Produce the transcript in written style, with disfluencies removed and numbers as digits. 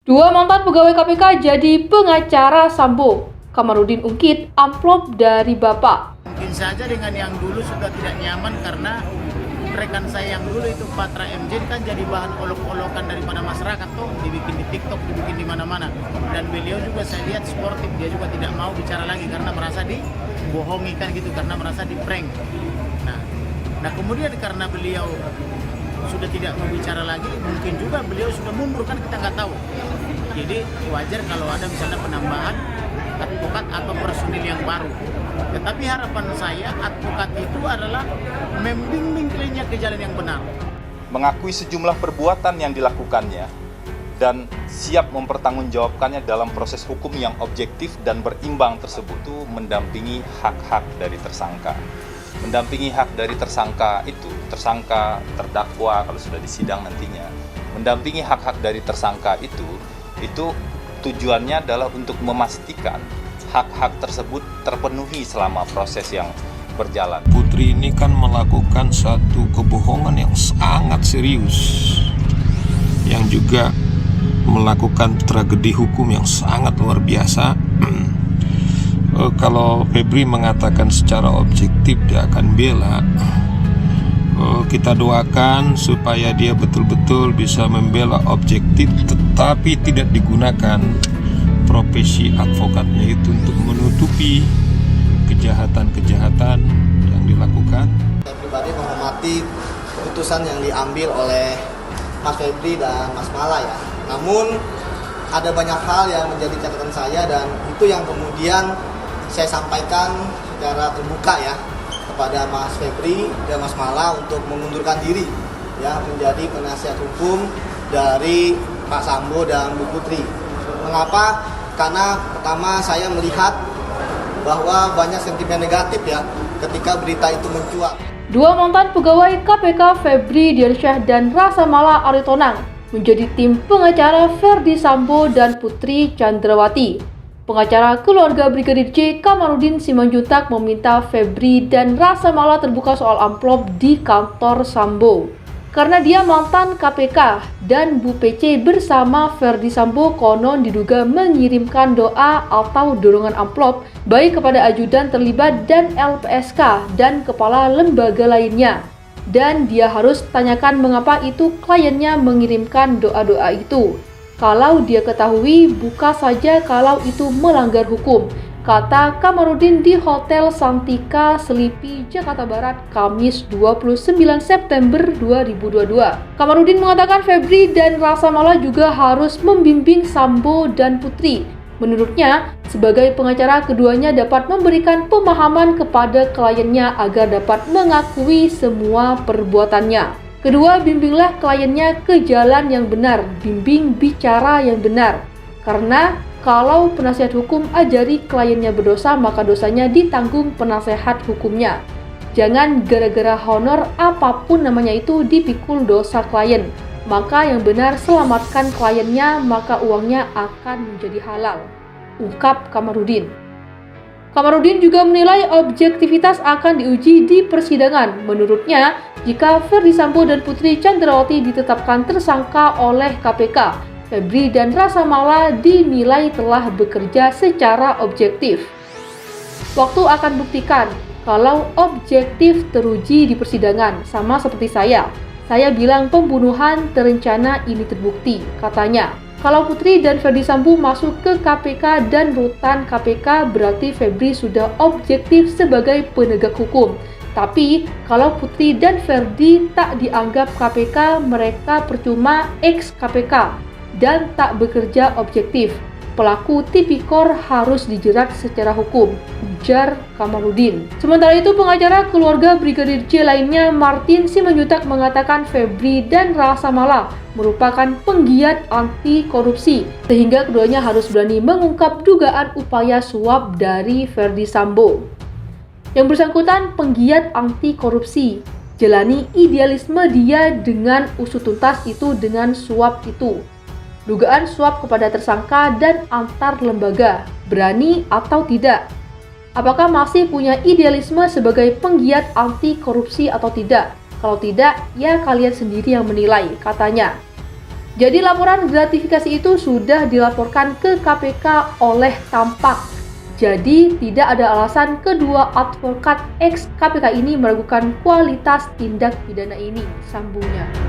Dua mantan pegawai KPK jadi pengacara Sambo. Kamarudin ungkit amplop dari Bapak. Mungkin saja dengan yang dulu sudah tidak nyaman karena rekan saya yang dulu itu Patra MJ kan jadi bahan olok-olokan daripada masyarakat tuh, dibikin di TikTok, dibikin di mana-mana. Dan beliau juga saya lihat sportif, dia juga tidak mau bicara lagi karena merasa dibohongi kan gitu, karena merasa di prank. Nah kemudian karena beliau sudah tidak mau bicara lagi, mungkin juga beliau sudah mundur kan, kita nggak tahu. Jadi wajar kalau ada misalnya penambahan advokat atau personil yang baru. Tetapi harapan saya advokat itu adalah membimbing kliennya ke jalan yang benar. Mengakui sejumlah perbuatan yang dilakukannya dan siap mempertanggungjawabkannya dalam proses hukum yang objektif dan berimbang tersebut itu mendampingi hak-hak dari tersangka. Mendampingi hak dari tersangka itu, tersangka, terdakwa kalau sudah disidang nantinya. Mendampingi hak-hak dari tersangka itu tujuannya adalah untuk memastikan hak-hak tersebut terpenuhi selama proses yang berjalan. Putri ini kan melakukan satu kebohongan yang sangat serius, yang juga melakukan tragedi hukum yang sangat luar biasa. Kalau Febri mengatakan secara objektif dia akan bela, kita doakan supaya dia betul-betul bisa membela objektif, tetapi tidak digunakan profesi advokatnya itu untuk menutupi kejahatan-kejahatan yang dilakukan. Saya pribadi menghormati keputusan yang diambil oleh Mas Febri dan Mas Mala ya. Namun ada banyak hal yang menjadi catatan saya, dan itu yang kemudian saya sampaikan secara terbuka ya kepada Mas Febri dan Mas Mala untuk mengundurkan diri ya menjadi penasihat hukum dari Pak Sambo dan Bu Putri. Mengapa? Karena pertama saya melihat bahwa banyak sentimen negatif ya ketika berita itu mencuat. Dua mantan pegawai KPK Febri Diansyah dan Rasa Mala Aritonang menjadi tim pengacara Ferdi Sambo dan Putri Chandrawati. Pengacara keluarga Brigadir J Kamarudin Simanjuntak meminta Febri dan Rasa Mala terbuka soal amplop di kantor Sambo. Karena dia mantan KPK dan Bu PC bersama Ferdi Sambo konon diduga mengirimkan doa atau dorongan amplop baik kepada ajudan terlibat dan LPSK dan kepala lembaga lainnya. Dan dia harus tanyakan mengapa itu kliennya mengirimkan doa-doa itu. Kalau dia ketahui, buka saja kalau itu melanggar hukum, kata Kamarudin di Hotel Santika Selipi, Jakarta Barat, Kamis 29 September 2022. Kamarudin mengatakan Febri dan Rasa Mala juga harus membimbing Sambo dan Putri. Menurutnya, sebagai pengacara keduanya dapat memberikan pemahaman kepada kliennya agar dapat mengakui semua perbuatannya. Kedua, bimbinglah kliennya ke jalan yang benar, bimbing bicara yang benar. Karena kalau penasihat hukum ajari kliennya berdosa, maka dosanya ditanggung penasehat hukumnya. Jangan gara-gara honor apapun namanya itu dipikul dosa klien. Maka yang benar selamatkan kliennya, maka uangnya akan menjadi halal, ungkap Kamarudin. Kamarudin juga menilai objektivitas akan diuji di persidangan. Menurutnya, jika Ferdi Sambo dan Putri Chandrawati ditetapkan tersangka oleh KPK, Febri dan Rasa Mala dinilai telah bekerja secara objektif. Waktu akan buktikan kalau objektif teruji di persidangan, sama seperti saya. Saya bilang pembunuhan terencana ini terbukti, katanya. Kalau Putri dan Ferdi Sambo masuk ke KPK dan rutan KPK, berarti Febri sudah objektif sebagai penegak hukum. Tapi kalau Putri dan Ferdi tak dianggap KPK, mereka percuma ex KPK dan tak bekerja objektif. Pelaku tipikor harus dijerat secara hukum, ujar Kamarudin. Sementara itu, pengacara keluarga Brigadir J lainnya, Martin Simanjuntak, mengatakan Febri dan Rasa Mala merupakan penggiat anti korupsi, sehingga keduanya harus berani mengungkap dugaan upaya suap dari Ferdi Sambo. Yang bersangkutan penggiat anti korupsi, jalani idealisme dia dengan usut tuntas itu dengan suap itu. Dugaan suap kepada tersangka dan antar lembaga, berani atau tidak? Apakah masih punya idealisme sebagai penggiat anti korupsi atau tidak? Kalau tidak, ya kalian sendiri yang menilai, katanya. Jadi laporan gratifikasi itu sudah dilaporkan ke KPK oleh Tampak. Jadi tidak ada alasan kedua advokat ex KPK ini meragukan kualitas tindak pidana ini, sambungnya.